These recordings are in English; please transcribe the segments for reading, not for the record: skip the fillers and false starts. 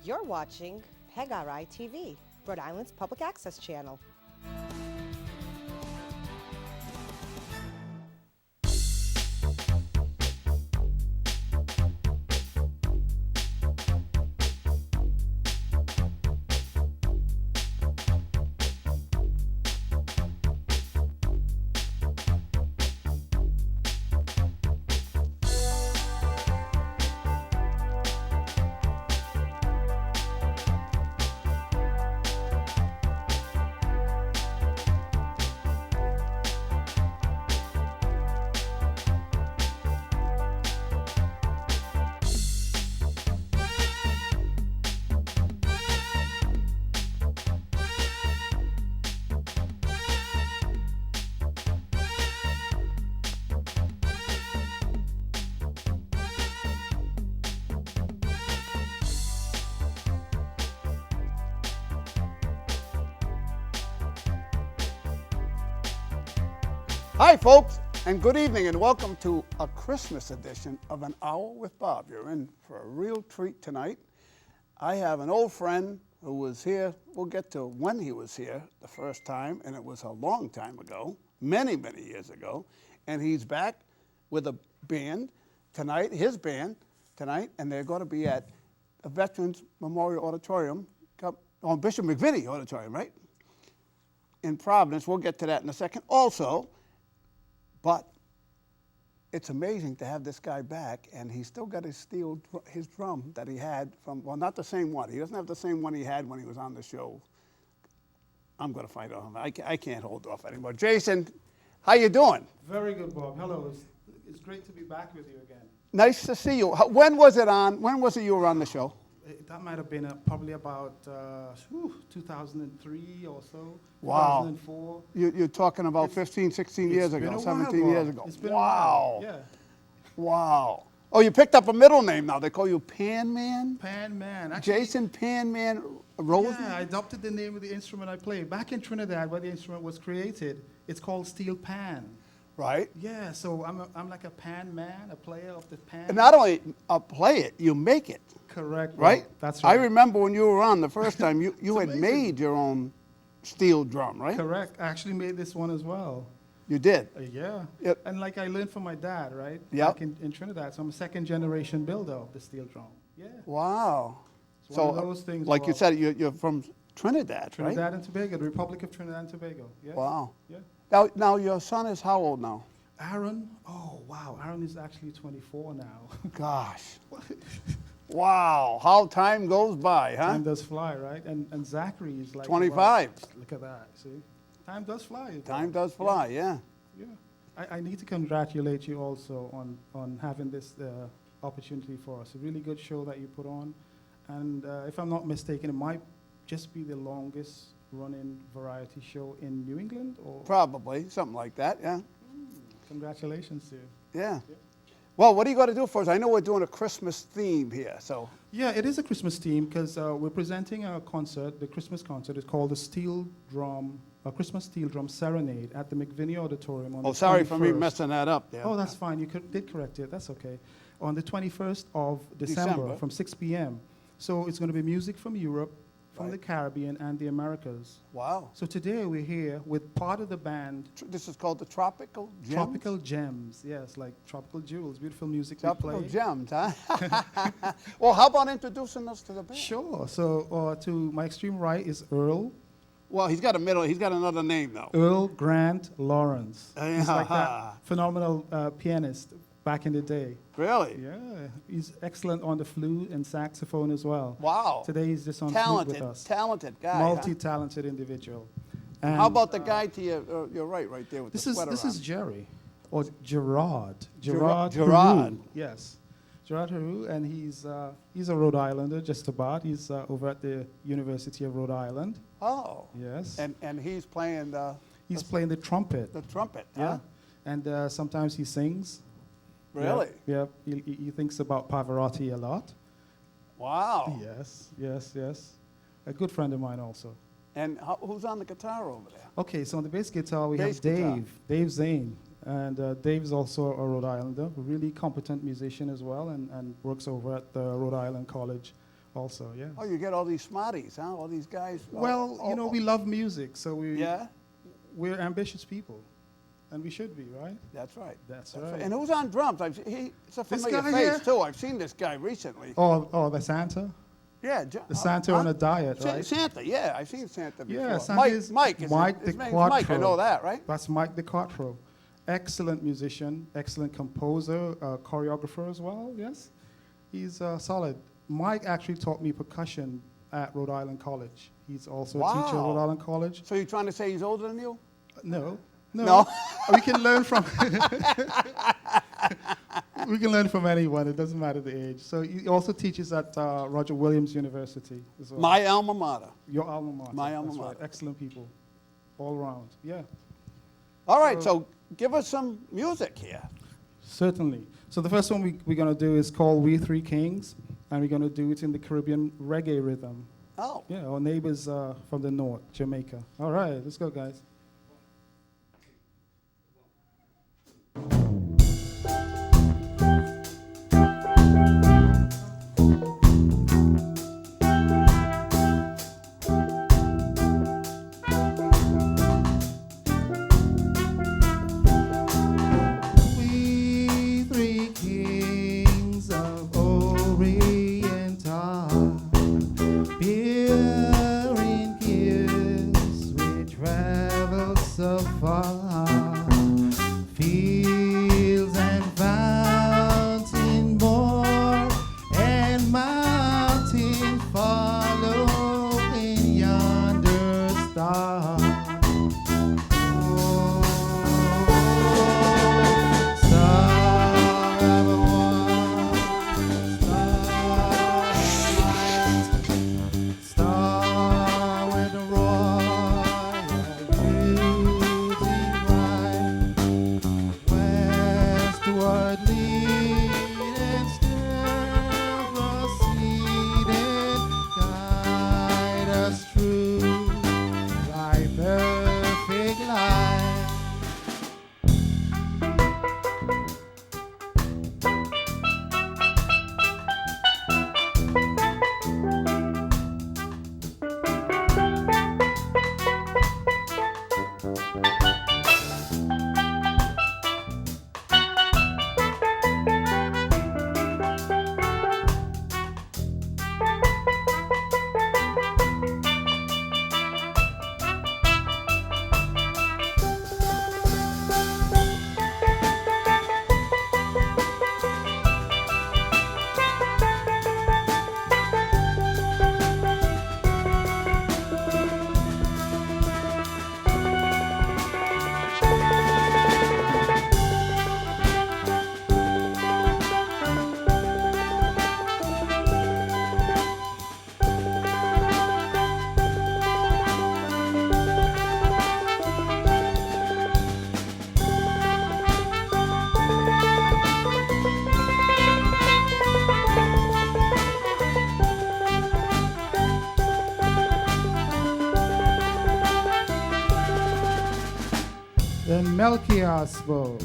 You're watching PEGRI TV, Rhode Island's public access channel. Hi, folks, and good evening, and welcome to a Christmas edition of An Hour with Bob. You're in for a real treat tonight. I have an old friend who was here. We'll get to when he was here the first time, and it was a long time ago, many, many years ago. And he's back with a band tonight, his band tonight, and they're going to be at a Veterans Memorial Auditorium, on Bishop McVinney Auditorium, right? In Providence. We'll get to that in a second. Also, but it's amazing to have this guy back, and he's still got his drum that he had from, well, not the same one. He doesn't have the same one he had when he was on the show. I'm going to fight off him. I can't hold off anymore. Jason, how you doing? Very good, Bob. Hello. It's great to be back with you again. Nice to see you. When was it on? When was it you were on the show? That might have been probably about 2003 or so. Wow. 2004. You're talking about 15, 16 years ago, 17 years ago. It's been wow. A while. Yeah. Wow. Oh, you picked up a middle name now. They call you Panman? Panman. Actually, Jason Panman Rosen? Yeah, I adopted the name of the instrument I play. Back in Trinidad, where the instrument was created, it's called steel pan. Right. Yeah, so I'm like a pan man, a player of the pan. And not only play it, you make it. Correct. Right? Bob. That's right. I remember when you were on the first time, you had amazing. made your own steel drum, right? Correct. I actually made this one as well. You did? Yeah. Yep. And like I learned from my dad, right? Yep. Back in Trinidad. So I'm a second generation builder of the steel drum. Yeah. Wow. It's one of those things. like you Bob. said, you're from Trinidad, Trinidad right? and Tobago, the Republic of Trinidad and Tobago. Yeah. Wow. Yeah. Now your son is how old now? Aaron, oh wow, Aaron is actually 24 now. Gosh. Wow, how time goes by, huh? Time does fly, right? And Zachary is like 25. wow, look at that, see? Time does fly. Time does fly, yeah. Yeah. I need to congratulate you also on having this opportunity for us. A really good show that you put on. And if I'm not mistaken, it might just be the longest running variety show in New England? Or Probably, something like that, yeah. Congratulations to you. Yeah. Well, what are you going to do for us? I know we're doing a Christmas theme here, so. Yeah, it is a Christmas theme because we're presenting a concert, the Christmas concert. It's called the Christmas Steel Drum Serenade at the McVinney Auditorium on the 21st. Sorry for me messing that up there. Oh, that's fine. You did correct it. That's okay. On the 21st of December from 6 p.m. So it's going to be music from Europe, from the Caribbean, and the Americas. Wow. So today we're here with part of the band. This is called the Tropical Gems? Tropical Gems, yes, like tropical jewels, beautiful music Tropical we play. Gems, huh? Well, how about introducing us to the band? Sure. So to my extreme right is Earl. Well, he's got another name, though. Earl Grant Lawrence. He's like that phenomenal pianist back in the day. Really? Yeah. He's excellent on the flute and saxophone as well. Wow. Today he's just on flute with us. Talented guy. Multi-talented individual. And how about the guy to your right there with the sweater This on? is Jerry, or Gerard. Gerard. Haru. Yes. Gerard Haru, and he's a Rhode Islander, just about. He's over at the University of Rhode Island. Oh. Yes. And he's playing He's playing the trumpet. the trumpet, Yeah. huh? And sometimes he sings. Really? Yeah. He thinks about Pavarotti a lot. Wow. Yes. A good friend of mine also. And who's on the guitar over there? Okay, so on the bass guitar we Bass have guitar. Dave Zane. And Dave is also a Rhode Islander, a really competent musician as well, and works over at the Rhode Island College also, yeah. Oh, you get all these smarties, huh? All these guys. Well, you know, we love music, so Yeah, we're ambitious people, and we should be, right? that's right. That's right. And who's on drums? It's a This familiar guy face here? too. I've seen this guy recently. Oh, the Santa? Yeah, The Santa on a diet, right? Santa, yeah, I've seen Santa before. Yeah, Santa is Mike, Mike his the name's Mike. I Quattro. know that, right? That's Mike the Quattro. Excellent musician, excellent composer, choreographer as well, yes. He's solid. Mike actually taught me percussion at Rhode Island College. He's also a teacher at Rhode Wow. Island College. So you're trying to say he's older than you? No. No? We can learn from we can learn from anyone. It doesn't matter the age. So he also teaches at Roger Williams University as well. My alma mater. Your alma mater. My alma That's right. mater. Excellent people, all around. Yeah, All right, so give us some music here. certainly. So the first one we're going to do is called "We Three Kings," and we're going to do it in the Caribbean reggae rhythm. Oh. Yeah, our neighbors from the north, Jamaica. All right, let's go, guys. We three kings of Orient are bearing gifts we travel so far. Fields and fountain more and mountain follow in yonder star. Perfect life. Then Melchior spoke.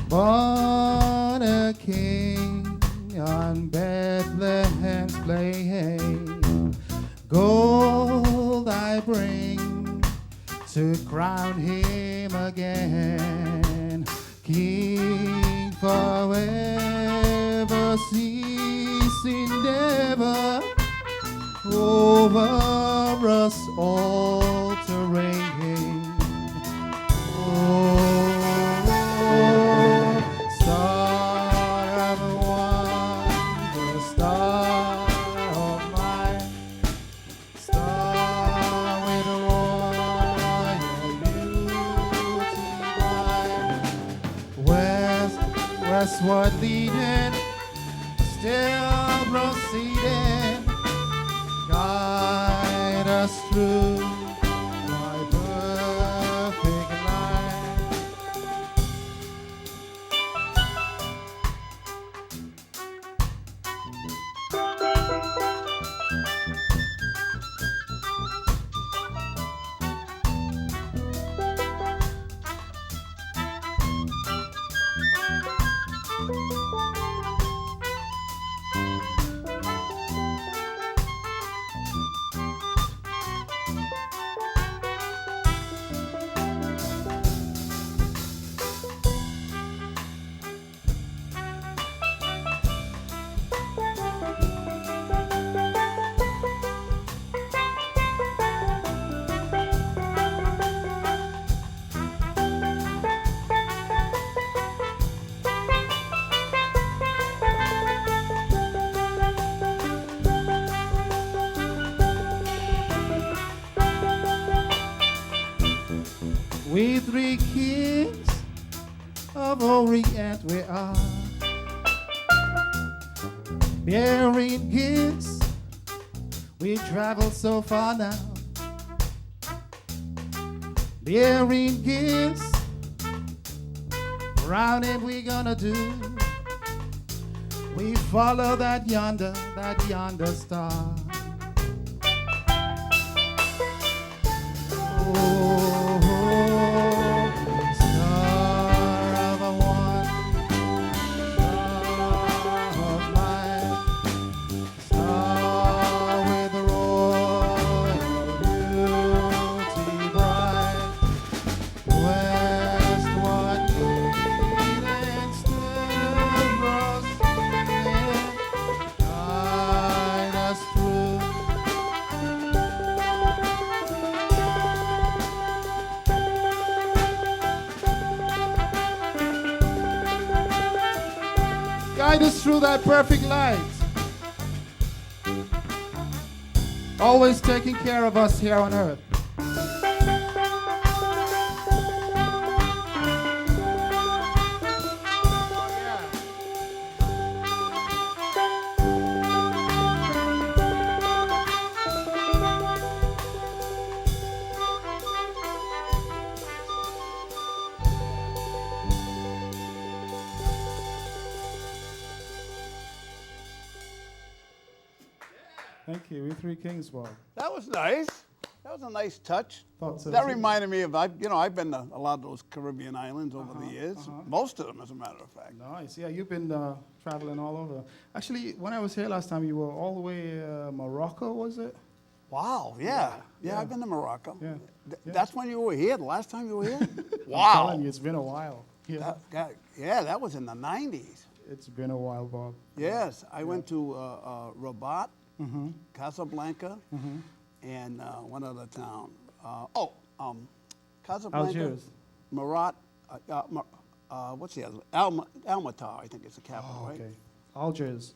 Born a king on Bethlehem's plain, gold I bring to crown him again, king forever, ceasing never, over us all to reign. Oh, star of wonder, star of mine, star with royal beauty bright, westward leading, still proceeding. Guide us through my perfect life. are bearing gifts. We travel so far now, bearing gifts. Round it we gonna do. We follow that yonder star. Guide us through that perfect light. Always taking care of us here on earth. Thank you. We Three Kings, Bob. That was nice. That was a nice touch. Thought so, That too. reminded me of, I've been to a lot of those Caribbean islands over the years. Most of them, as a matter of fact. Nice. Yeah, you've been traveling all over. Actually, when I was here last time, you were all the way Morocco, was it? Wow, yeah. Yeah, I've been to Morocco. Yeah. That's when you were here, the last time you were here? I'm Wow. telling you, it's been a while. Yeah. That was in the 90s. It's been a while, Bob. Yes, I went to Rabat, Casablanca, and one other town. Casablanca, Algiers. Marat, what's the other? Almatar, I think it's the capital, Oh, right? okay. Algiers.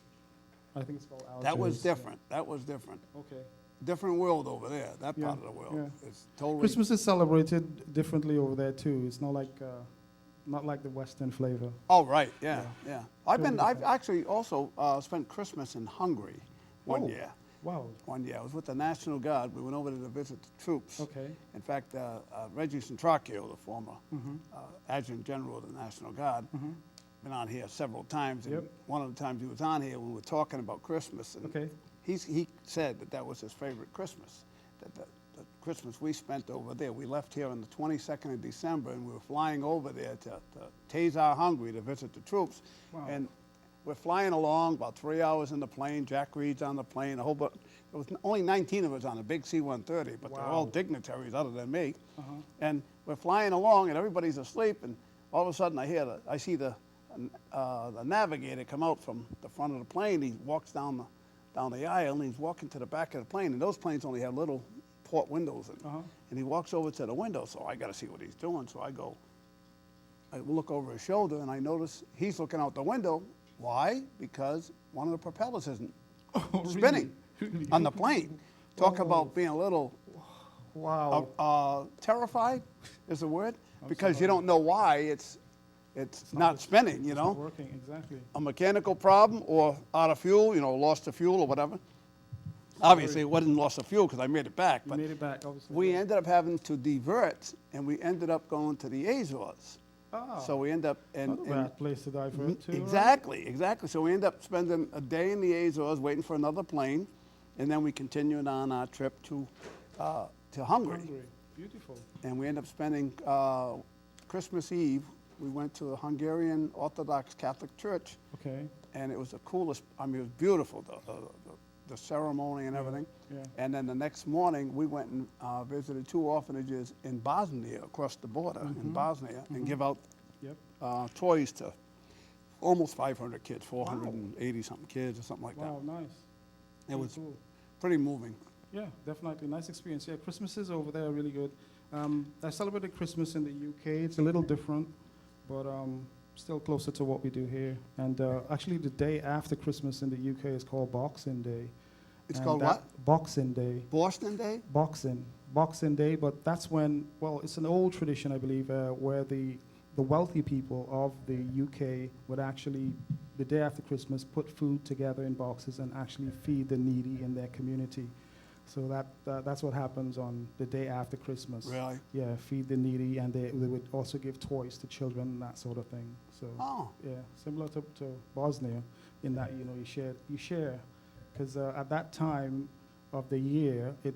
I think it's called Algiers. That was different. That was different. Okay. Different world over there. That Yeah, part of the world. yeah. It's totally. Christmas is celebrated differently over there too. It's not like the Western flavor. Oh, right. Yeah, yeah. I've different. actually also spent Christmas in Hungary one Oh. year. Wow. One year. I was with the National Guard. We went over there to visit the troops. Okay. In fact, Reggie Centracchio, the former Adjutant General of the National Guard, been on here several times. And Yep. one of the times he was on here, we were talking about Christmas. And Okay. he said that was his favorite Christmas, that the Christmas we spent over there. We left here on the 22nd of December, and we were flying over there to Tazar, Hungary, to visit the troops. Wow. And we're flying along, about 3 hours in the plane. Jack Reed's on the plane. A whole bunch. There was only 19 of us on a big C-130, but they're all Wow. dignitaries other than me. And we're flying along, and everybody's asleep. And all of a sudden, I see the navigator come out from the front of the plane. He walks down the aisle, and he's walking to the back of the plane. And those planes only have little port windows. And he walks over to the window, so I got to see what he's doing. So I look over his shoulder, and I notice he's looking out the window. Why? Because one of the propellers isn't spinning Really? on the plane. Talk about being a little Wow. terrified is the word, because you don't know why it's not spinning, you It's know. not working, exactly. A mechanical problem or out of fuel, lost the fuel or whatever. Obviously, it wasn't lost of fuel because I made it back, You but made it back, obviously. we ended up having to divert, and we ended up going to the Azores. Ah, So we end up not a bad place to divert to. right? Exactly. So we end up spending a day in the Azores waiting for another plane, and then we continued on our trip to Hungary. Hungary. Beautiful. And we end up spending Christmas Eve. We went to a Hungarian Orthodox Catholic church, Okay. and it was the coolest. I mean, it was beautiful, the ceremony and everything. Yeah. And then the next morning, we went and visited 2 orphanages in Bosnia, across the border in Bosnia, and give out Yep. toys to almost 500 kids, 480-something kids or something like Wow, nice. that. It was cool. pretty moving. Yeah, definitely. Nice experience. Yeah, Christmases over there are really good. I celebrated Christmas in the UK. It's a little different, but still closer to what we do here. And actually, the day after Christmas in the UK is called Boxing Day. It's And called that- what? Boxing Day. Boston Day? Boxing Day, but that's when, well, it's an old tradition, I believe, where the the wealthy people of the UK would actually, the day after Christmas, put food together in boxes and actually feed the needy in their community. So that's what happens on the day after Christmas. Really? Yeah, feed the needy, and they would also give toys to children and that sort of thing. So Oh, yeah, similar to Bosnia, in that you share, because at that time of the year, it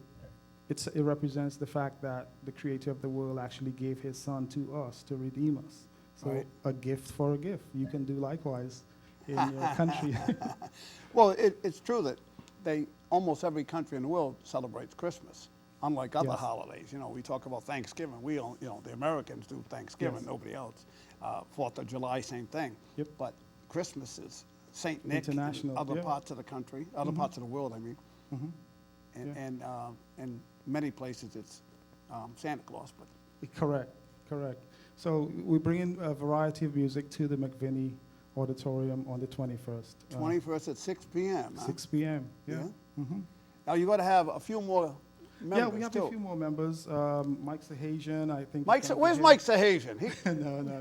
represents the fact that the Creator of the world actually gave His Son to us to redeem us. So Right. a gift for a gift. You can do likewise in your country. well, it's true that almost every country in the world celebrates Christmas, unlike other Yes. holidays. You know, we talk about Thanksgiving. We don't, the Americans do Thanksgiving, Yes. nobody else. 4th of July, same thing. Yep. But Christmas is Saint Nick in International, other yeah. parts of the country, other parts of the world, I mean. Mhm. And many places it's Santa Claus, but Correct. So we bring in a variety of music to the McVinney Auditorium on the 21st. 21st at 6 p.m. Huh? 6 p.m. Yeah. Yeah? Mm-hmm. Now you got to have a few more members Yeah, we have too. a few more members. Mike Sahasian, I think. Where's Mike Sahasian?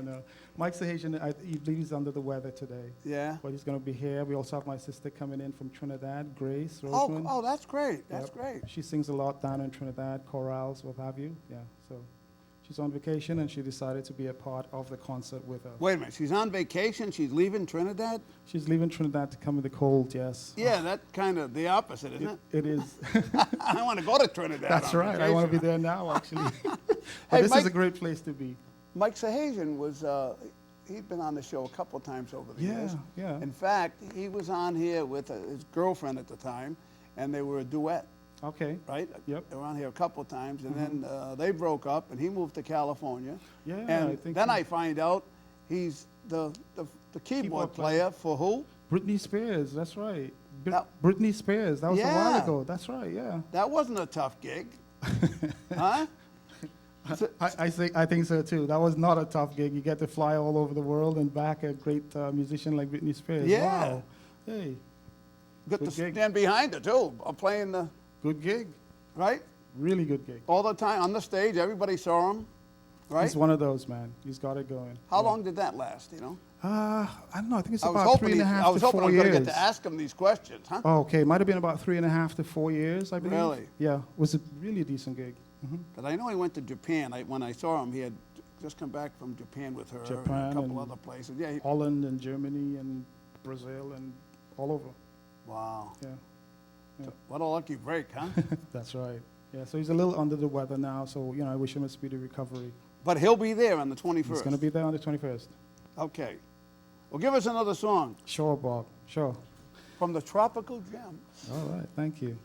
No. Mike Sahasian, he believes he's under the weather today. Yeah. But he's going to be here. We also have my sister coming in from Trinidad, Grace Rosen. Oh, that's great. That's Yep. great. She sings a lot down in Trinidad, chorales, what have you. Yeah, so she's on vacation, and she decided to be a part of the concert with us. Wait a minute. She's on vacation. She's leaving Trinidad. She's leaving Trinidad to come in the cold, yes. Yeah, that's kind of the opposite, isn't it? It is. I want to go to Trinidad. That's on right. I want to be vacation. there now, actually. But Hey, this Mike- is a great place to be. Mike Sahasian was. He'd been on the show a couple of times over the years. Yeah. In fact, he was on here with his girlfriend at the time, and they were a duet. Okay. Right? Yep. They were on here a couple of times, and then they broke up, and he moved to California. Yeah, And I think then he- I find out he's the keyboard player for who? Britney Spears, that's right. That- Britney Spears, that was a while Yeah. ago. That's right, yeah. That wasn't a tough gig. Huh? So- I think so too. That was not a tough gig. You get to fly all over the world and back a great musician like Britney Spears. Yeah. Wow. Hey, Got to Good gig. stand behind it too, playing the, good gig. right? Really good gig. All the time on the stage, everybody saw him, right? He's one of those, man. He's got it going. How Yeah. long did that last, you know? I don't know. I think it's I was about hoping, 3.5 I was to hoping 4 I was going years. to get to ask him these questions, huh? Oh, okay. Might have been about 3.5 to 4 years, I believe. Really? Yeah. Was a really decent gig. Because I know he went to Japan. When I saw him, he had just come back from Japan with her and Japan a couple and other places. Yeah. Holland and Germany and Brazil and all over. Wow. Yeah. Yeah. What a lucky break, huh? That's right. Yeah, so he's a little under the weather now, so, I wish him a speedy recovery. But he'll be there on the 21st. He's going to be there on the 21st. Okay. Well, give us another song Sure, Bob. Sure. from the Tropical Gems. All right. Thank you.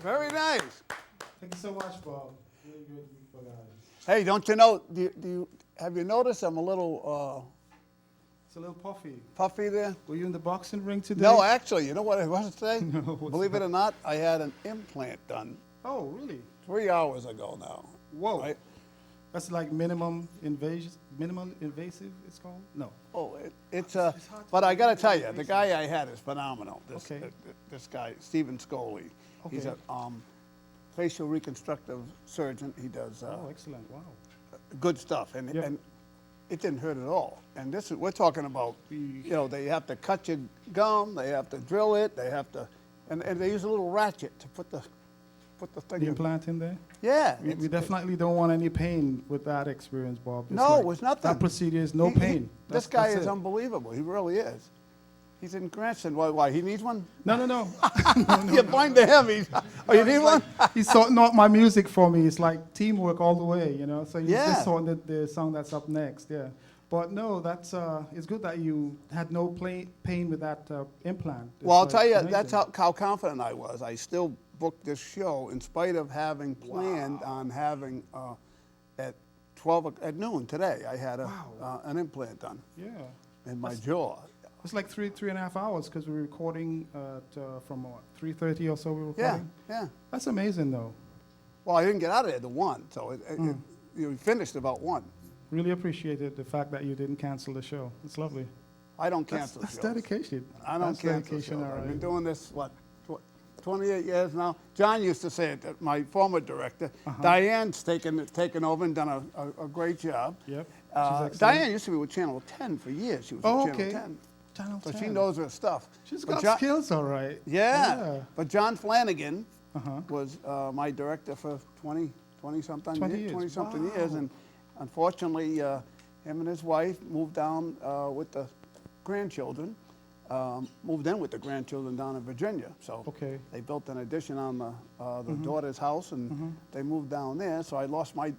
Very nice. Thank you so much, Bob. Really good for guys. Hey, don't you know, have you noticed I'm a little It's a little puffy. puffy there? Were you in the boxing ring today? No, actually, you know what I was today? No, what's Believe it that? or not, I had an implant done Oh, really? 3 hours ago now. Whoa. Right? That's like minimum invasive, it's called? No. Oh, it's hard to but I got to believe tell it's you, the invasive. guy I had is phenomenal. This, Okay. this guy, Stephen Scoley. He's a Okay. facial reconstructive surgeon. He does Oh, excellent. Wow. good stuff, and, Yeah. and it didn't hurt at all. And this is, we're talking about, you know, they have to cut your gum, they have to drill it, they have to, and they use a little ratchet to put the thing The in. implant in there? Yeah. We it's- definitely don't want any pain with that experience, Bob. It's No, like it was nothing. That procedure is no He- pain. This That's- guy that's is it. unbelievable. He really is. He's in Cranston. Why? He needs one? No, no, no. You blind to him. Oh, you need one? He's sorting out my music for me. It's like teamwork all the way, you know. So he's Yeah. just sorting the song that's up next, yeah. But no, that's it's good that you had no pain with that implant. It's Well, I'll like tell you, amazing. that's how confident I was. I still booked this show in spite of having planned on having at 12 at noon today. I had an implant done Yeah. in my jaw. It's like three and a half hours because we're recording at, from what, 3:30 or so we were Yeah, recording? yeah. That's amazing though. Well, I didn't get out of there till 1, so we finished about 1. Really appreciated the fact that you didn't cancel the show. It's lovely. I don't cancel That's shows. dedication. I don't That's cancel dedication, shows. all I've been right. doing this, 28 years now. John used to say it, that my former director. Diane's taken over and done a great job. Yep. She's excellent. Diane used to be with Channel 10 for years. She was Oh, with Channel okay. 10. Channel So 10. she knows her stuff. She's But got skills, all right. Yeah. But John Flanagan Uh-huh. was my director for 20-something 20 years. 20-something years. Wow. And unfortunately, him and his wife moved down with the grandchildren, moved in with the grandchildren down in Virginia. So Okay. they built an addition on the daughter's house, and they moved down there. So I lost my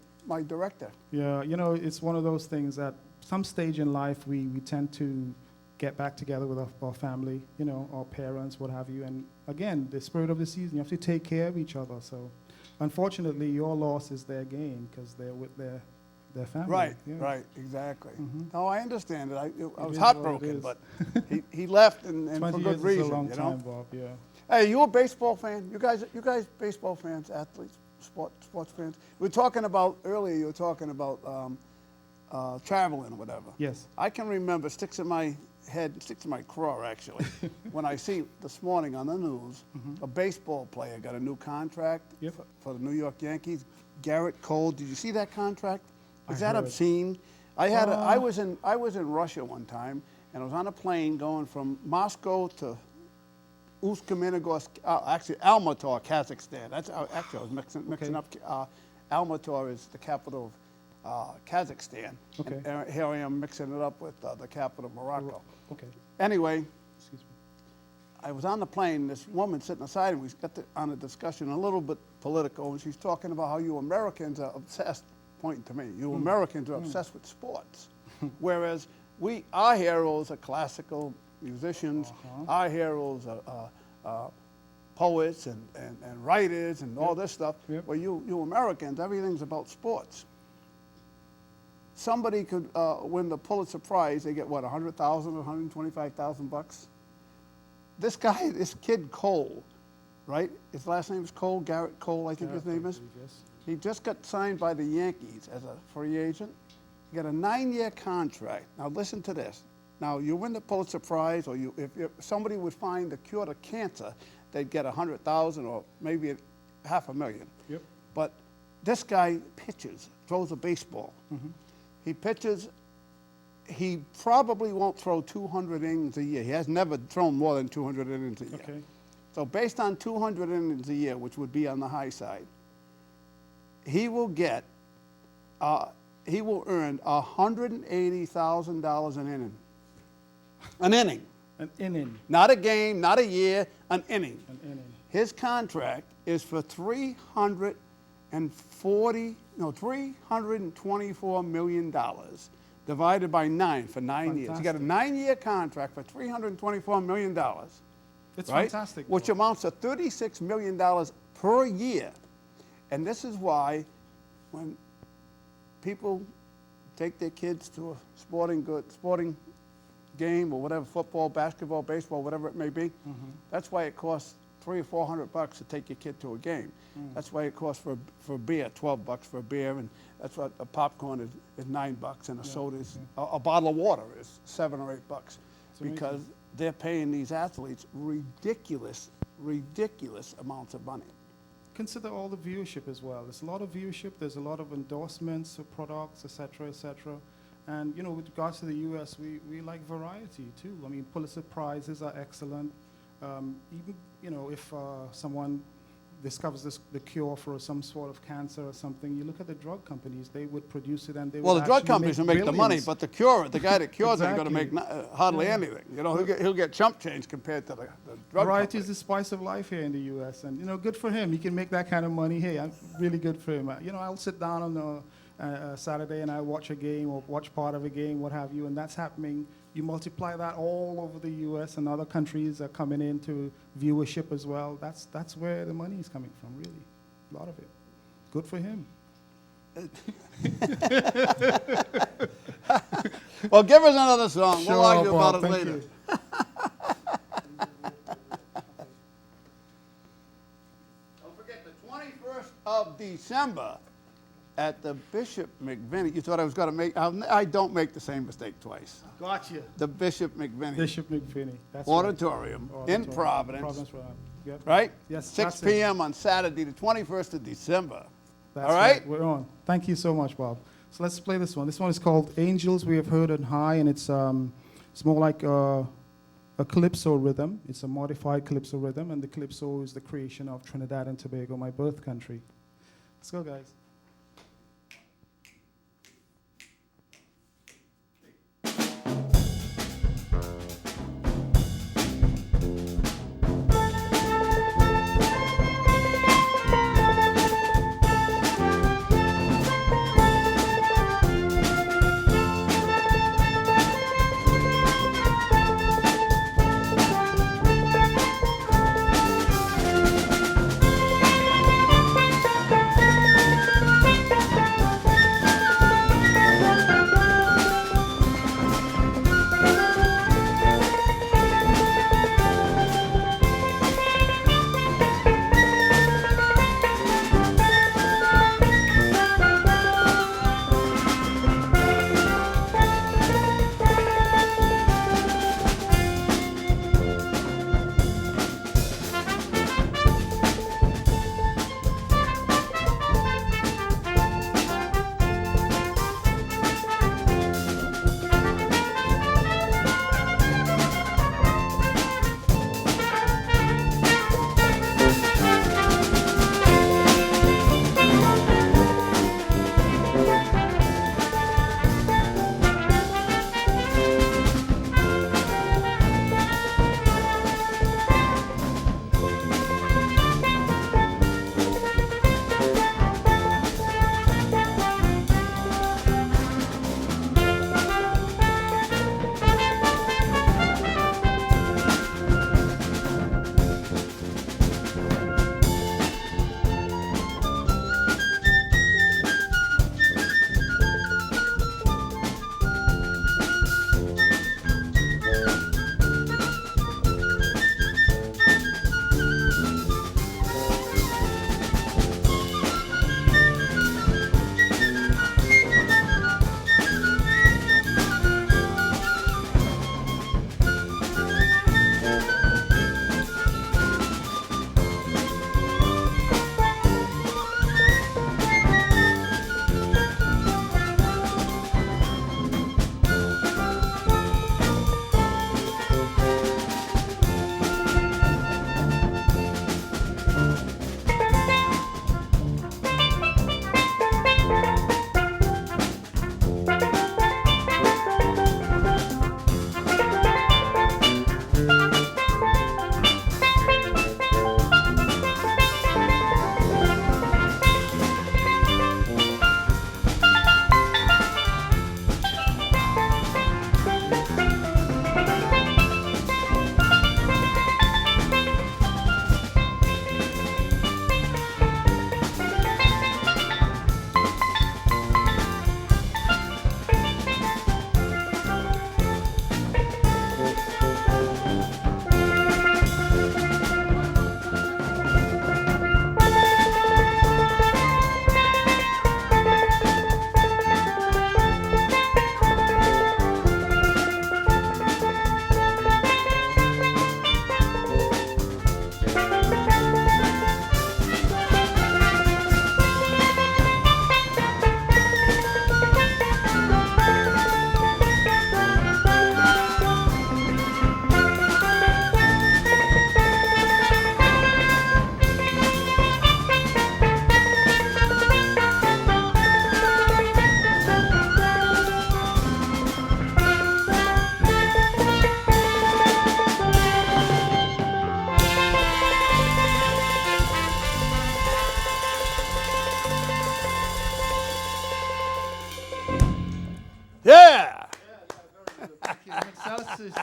director. Yeah, you know, it's one of those things that some stage in life we tend to get back together with our family, you know, our parents, what have you. And again, the spirit of the season, you have to take care of each other. So unfortunately, your loss is their gain because they're with their family. Right, Yeah. right, exactly. Mhm. No, I understand it. I was is what it heartbroken, is. but he left and 20 for years good reason. is a long you know? time, Bob, yeah. Hey, you a baseball fan? You guys baseball fans, athletes, sports fans? We were talking about earlier. You were talking about traveling or whatever. Yes. I can remember, sticks in my head, sticks in my craw actually, when I see this morning on the news, a baseball player got a new contract Yep. for the New York Yankees. Garrett Cole. Did you see that contract? Is I that heard. obscene? I was in Russia one time, and I was on a plane going from Moscow to Usk-Kamenogorsk, actually Almaty, Kazakhstan. Actually I was mixing up. Almaty is the capital of Kazakhstan. Okay. And here I am mixing it up with the capital of Morocco. Okay. Anyway, Excuse me. I was on the plane, this woman sitting aside, and we got on a discussion a little bit political, and she's talking about how you Americans are obsessed, pointing to me, you Americans are obsessed with sports. Whereas our heroes are classical musicians, our heroes are poets and writers and all this stuff. Yep. Well, you Americans, everything's about sports. Somebody could win the Pulitzer Prize, they get what, 100,000 or 125,000 bucks? This guy, this kid Cole, right? His last name is Cole, Garrett Cole, I think his name is. Yes. He just got signed by the Yankees as a free agent. He got a 9-year contract. Now listen to this. Now you win the Pulitzer Prize, or if somebody would find the cure to cancer, they'd get 100,000 or maybe $500,000. Yep. But this guy pitches, throws a baseball. He pitches. He probably won't throw 200 innings a year. He has never thrown more than 200 innings a year. Okay. So based on 200 innings a year, which would be on the high side, he will get, he will earn $180,000 an inning. An inning. An inning. Not a game, not a year, an inning. An inning. His contract is for $324 million divided by 9 for 9 years. He got a Fantastic. 9-year contract for $324 million. It's right? fantastic. Which Bob. amounts to $36 million per year. And this is why when people take their kids to a sporting game or whatever, football, basketball, baseball, whatever it may be, that's why it costs $300 or $400 to take your kid to a game. That's why it costs for beer, $12 for a beer, and that's what a popcorn is $9, and a soda is, a bottle of water is $7 or $8, because they're paying these athletes ridiculous amounts of money. Consider all the viewership as well. There's a lot of viewership. There's a lot of endorsements of products, etc., etc. And you know, with regards to the U.S., we like variety too. I mean, Pulitzer prizes are excellent. Even you know, if someone discovers the cure for some sort of cancer or something, you look at the drug companies, they would produce it and they would Well, the drug companies will make the money, billions. but the guy that cures it ain't going to make hardly anything. You know, he'll get chump change compared to the drug Variety company. is the spice of life here in the U.S. And, you know, good for him. He can make that kind of money. Hey, really good for him. You know, I'll sit down on a Saturday and I'll watch a game or watch part of a game, what have you, and that's happening. You multiply that all over the U.S. and other countries are coming into viewership as well. That's where the money is coming from, really. A lot of it. Good for him. Well, give us another song. Sure, We'll argue Bob, about it thank later. you. Don't forget the 21st of December at the Bishop McVinney. You thought I was going to make, I don't make the same mistake twice. Gotcha. The Bishop McVinney Bishop McVinney. That's Auditorium in Auditorium. Providence, Rhode Island. Yep. right? Yes, 6 that's it. p.m. on Saturday, the 21st of December. That's All right? We're on. Thank you so much, Bob. So let's play this one. This one is called Angels We Have Heard on High, and it's more like a calypso rhythm. It's a modified calypso rhythm, and the calypso is the creation of Trinidad and Tobago, my birth country. Let's go, guys.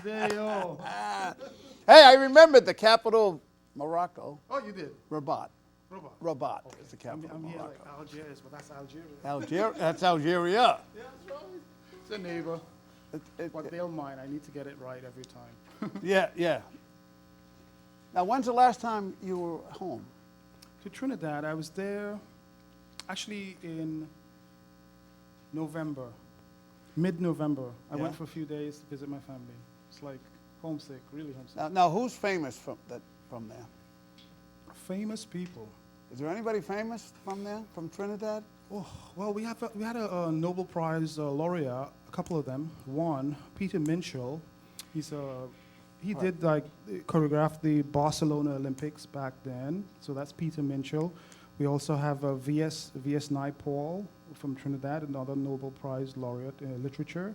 There you go. Hey, I remembered the capital of Morocco, Oh, you did. Rabat. Robot. Rabat is the I'm, capital I'm of here Morocco. like Algiers, but that's Algeria. Algeria, that's Algeria. Yeah, that's right. It's a neighbor. It- But they'll mind. I need to get it right every time. yeah, yeah. Now, when's the last time you were home? To Trinidad, I was there actually in November, mid-November. I Yeah. went for a few days to visit my family. It's like homesick, really homesick. Now who's famous from there? Famous people. Is there anybody famous from there, from Trinidad? Oh, well, we had a Nobel Prize laureate, a couple of them. One, Peter Minshall. He did like choreograph the Barcelona Olympics back then. So that's Peter Minshall. We also have V.S. Naipaul from Trinidad, another Nobel Prize laureate in literature.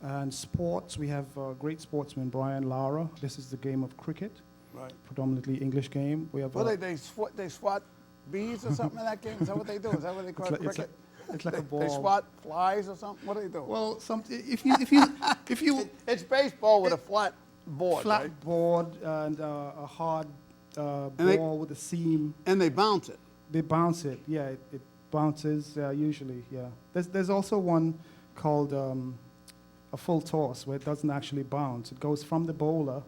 And sports, we have great sportsman Brian Lara. This is the game of cricket, Right. predominantly English game. We have Well, they swat bees or something in that game? Is that what they do? Is that what they call it, cricket? it's like a ball. They swat flies or something? What do they do? Well, if you It's baseball with a flat board, flat right? board and a hard they- ball with a seam. And they bounce it. They bounce it. Yeah, it bounces usually. Yeah. There's also one called a full toss where it doesn't actually bounce. It goes from the bowler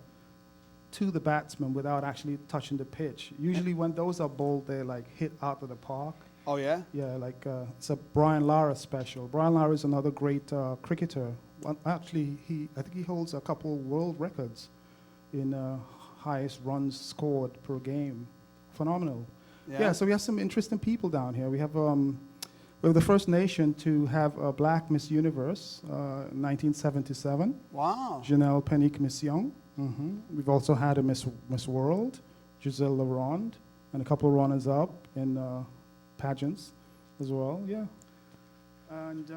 to the batsman without actually touching the pitch. Usually when those are bowled, they're like hit out of the park. Oh, yeah? Yeah, like it's a Brian Lara special. Brian Lara is another great cricketer. Actually, I think he holds a couple world records in highest runs scored per game. Phenomenal. Yeah, so we have some interesting people down here. We have we're the first nation to have a black Miss Universe, 1977. Wow. Janelle Penique Miss Young. We've also had a Miss World, Giselle Laurent, and a couple of runners-up in pageants as well. Yeah, and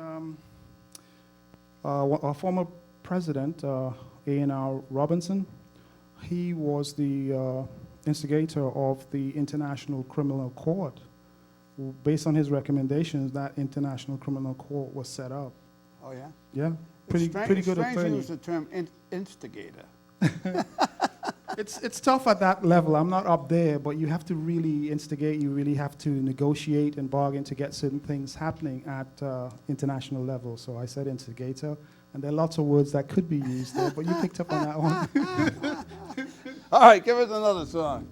our former president, A.N.R. Robinson, he was the instigator of the International Criminal Court. Based on his recommendations, that International Criminal Court was set up. Oh, yeah? Yeah, pretty good It's strange to attorney. use the term instigator. It's tough at that level. I'm not up there, but you have to really instigate. You really have to negotiate and bargain to get certain things happening at international level. So I said instigator, and there are lots of words that could be used there, but you picked up on that one. All right, give us another song.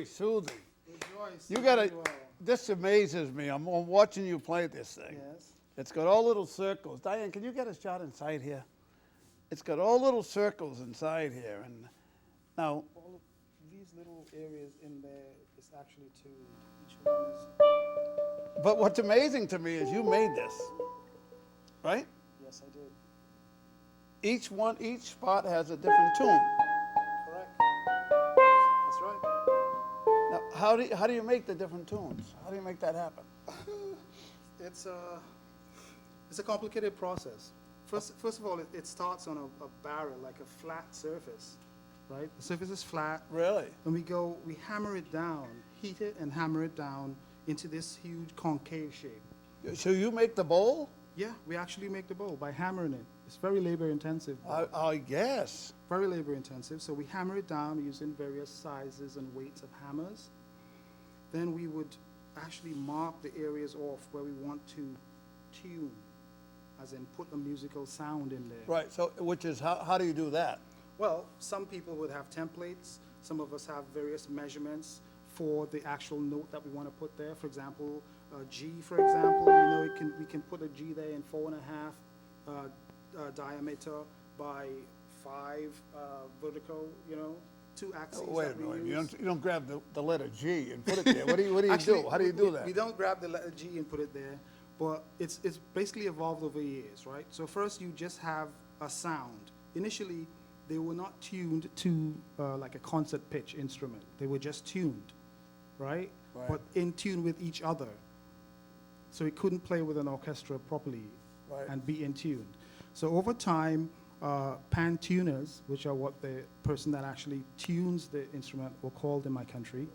soothing. Rejoice. You gotta, Very well. this amazes me. I'm watching you play this thing. Yes. It's got all little circles. Diane, can you get a shot inside here? It's got all little circles inside here. And now, All of these little areas in there is actually tuned. Each one is. but what's amazing to me is you made this, right? Yes, I did. Each spot has a different tune. Correct. That's right. Now, how do you make the different tunes? How do you make that happen? It's a complicated process. First of all, it starts on a barrel, like a flat surface, right? The surface is flat. Really? And we hammer it down, heat it and hammer it down into this huge concave shape. So you make the bowl? Yeah, we actually make the bowl by hammering it. It's very labor intensive. I guess. Very labor intensive. So we hammer it down using various sizes and weights of hammers. Then we would actually mark the areas off where we want to tune, as in put a musical sound in there. Right. So, which is how do you do that? Well, some people would have templates. Some of us have various measurements for the actual note that we want to put there. For example, G, for example, we can put a G there in 4.5 diameter by 5 vertical, 2 axes. Wait a that we minute. use. You don't grab the letter G and put it there. What do you Actually, do? How do you do that? We don't grab the letter G and put it there, but it's basically evolved over years, right? So first you just have a sound. Initially, they were not tuned to like a concert pitch instrument. They were just tuned, right? Right. But in tune with each other. So it couldn't play with an orchestra properly Right. and be in tune. So over time, pan tuners, which are what the person that actually tunes the instrument were called in my country,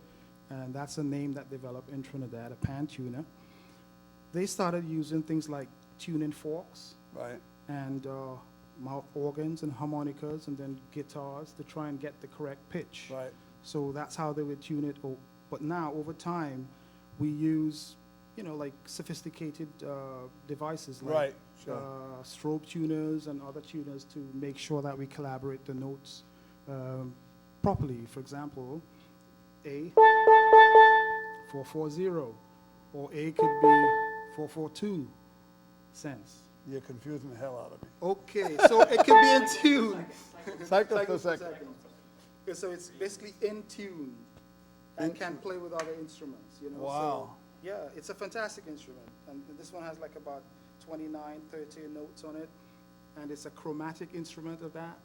and that's a name that developed in Trinidad, a pan tuner. They started using things like tuning forks Right. and mouth organs and harmonicas and then guitars to try and get the correct pitch. Right. So that's how they would tune it. But now, over time, we use, like sophisticated devices like Right, sure. strobe tuners and other tuners to make sure that we collaborate the notes properly. For example, A, 440, or A could be 442 cents. You're confusing the hell out of me. Okay, so it can be in tune. Cycles per second. Okay, so it's basically in tune and can play with other instruments, Wow. So, yeah, it's a fantastic instrument. And this one has like about 29, 30 notes on it. And it's a chromatic instrument of that.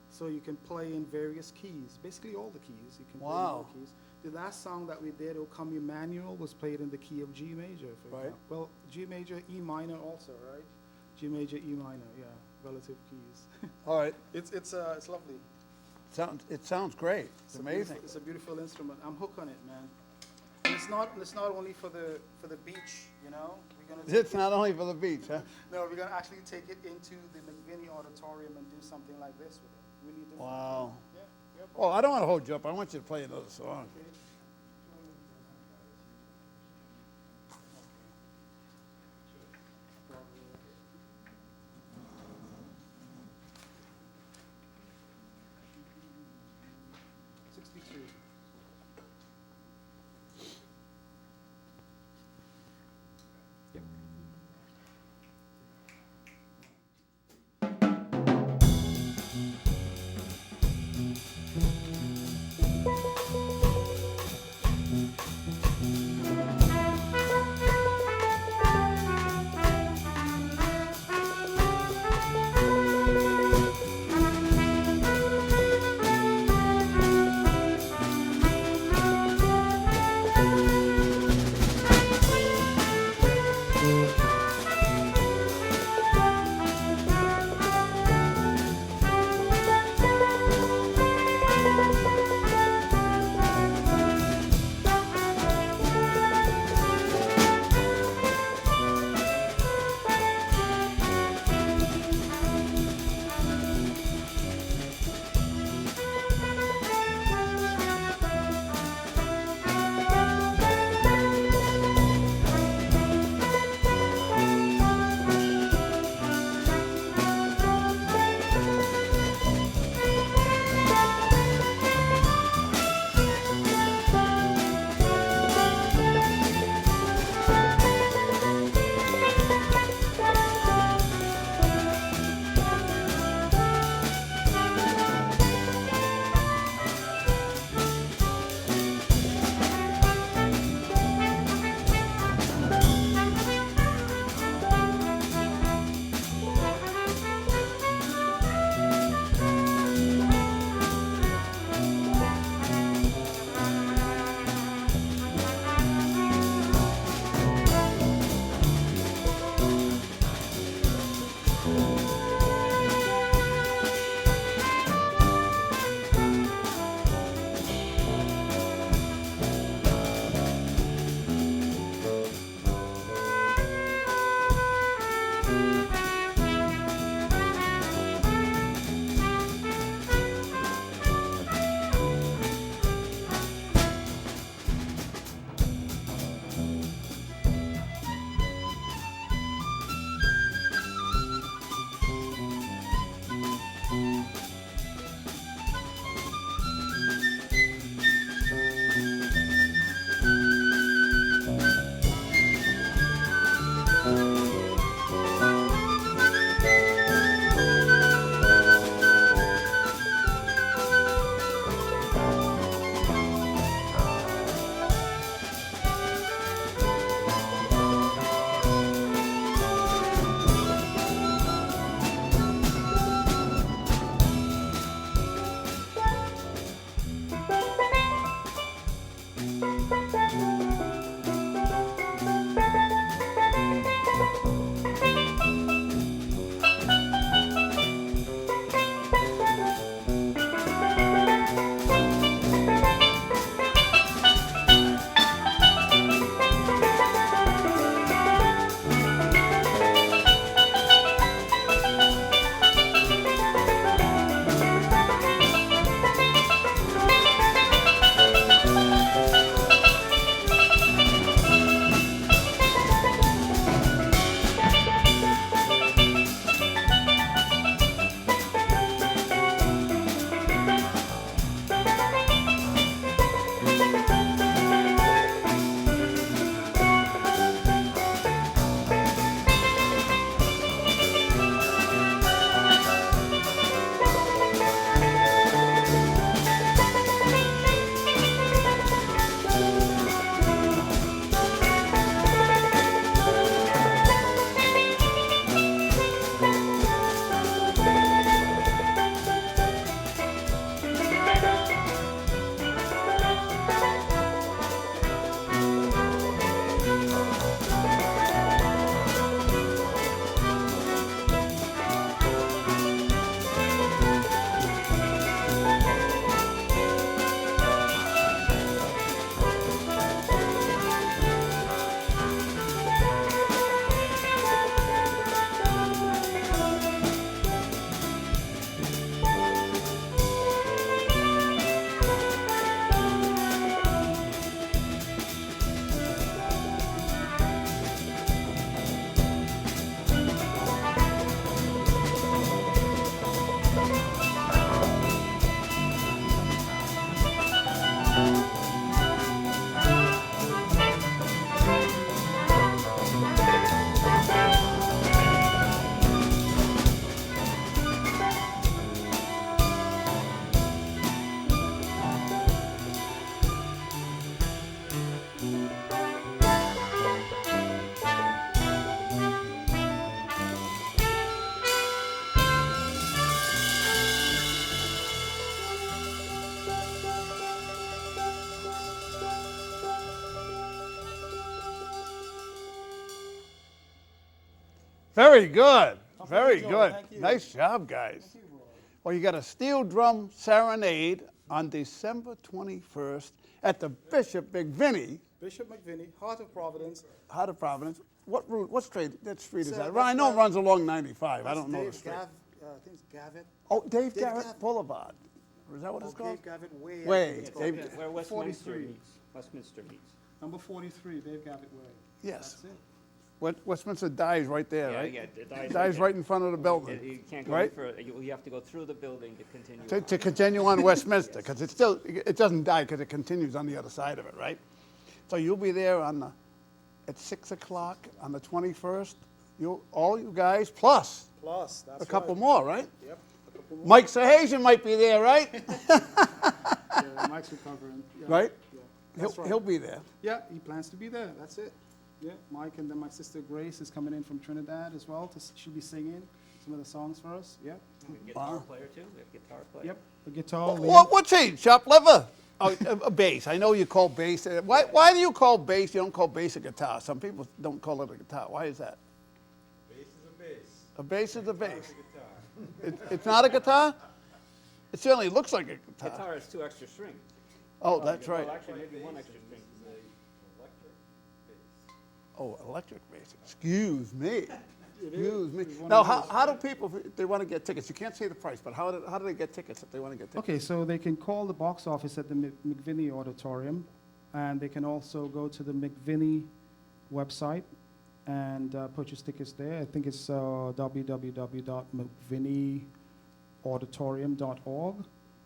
So you can play in various keys, basically all the keys. You can play in all the keys. The last song that we did, O Come Emmanuel, was played in the key of G major, for Right. example. Well, G major, E minor also, right? G major, E minor, yeah, relative keys. All right. It's lovely. It sounds great. It's a amazing. beautiful- It's a beautiful instrument. I'm hooked on it, man. And it's not only for the beach, We're gonna It's not only for the beach, huh? no, we're gonna actually take it into the McVinney Auditorium and do something like this with it. We need to. Wow. Yeah. Yeah. Oh, I don't want to hold you up. I want you to play another song. Okay. Very good. Very Joe. good. Thank you. Nice job, guys. Well, you got a steel drum serenade on December 21st at the Bishop McVinney, Bishop McVinney, Heart of Providence. Heart of Providence. What route? What street? That street is So that? that's I know it where- runs along 95. I That's don't know the Dave street. I think it's Gavitt. Oh, Dave Dave Garrett Garrett. Boulevard. Is that what it's Oh, called? Dave Gavitt Way. I Way. think it's called, Dave- yeah. Where Westminster 43. meets. Westminster meets. Number 43, Dave Gavitt Way. Yes. That's it. Westminster dies right there, Yeah, right? yeah, it dies Dies right right in front of the You building, can't go right? further. You have to go through the building to continue. To continue on Westminster, because it still, it doesn't die because it continues on the other side of it, right? So you'll be there at 6 o'clock on the 21st. All you guys, plus Plus, that's a couple right. more, right? Yep, a couple more. Mike Sahajian might be there, right? Yeah, Mike's recovering. Yeah. Right? Yeah, that's right. He'll be there. Yeah, he plans to be there. That's it. Yeah, Mike, and then my sister Grace is coming in from Trinidad as well. She'll be singing some of the songs for us. Yeah. Guitar Wow. player too. We have guitar player. Yep. The guitar. What's he? Shop leather? Oh, a bass. I know you call bass. Why do you call bass? You don't call bass a guitar. Some people don't call it a guitar. Why is that? Bass is a bass. A bass is a bass. Guitar. It's not a guitar? It certainly looks like a guitar. Guitar has 2 extra strings. Oh, that's right. Well, actually, maybe 1 extra string. This is a electric bass. Oh, electric bass. Excuse me. Excuse me. It's one Now, of those. how do people, if they want to get tickets? You can't say the price, but how do they get tickets if they want to get tickets? Okay, so they can call the box office at the McVinney Auditorium, and they can also go to the McVinney website and purchase tickets there. I think it's www.mcvinneyauditorium.org.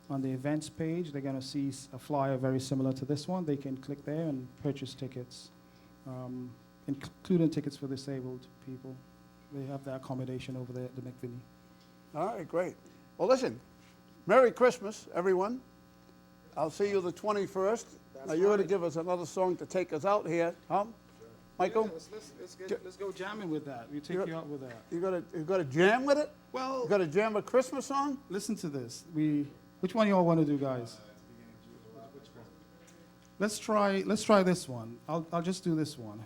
On the events page, they're going to see a flyer very similar to this one. They can click there and purchase tickets, including tickets for disabled people. They have the accommodation over there at the McVinney. All right, great. Well, listen, Merry Christmas, everyone. I'll see you the 21st. Now, you're going to give us another song to take us out here, huh? Michael? Yeah, let's go jamming with that. We take you out with that. You got to jam with it? Well, You got to jam a Christmas song? listen to this. Which one y'all want to do, guys? Let's try this one. I'll just do this one.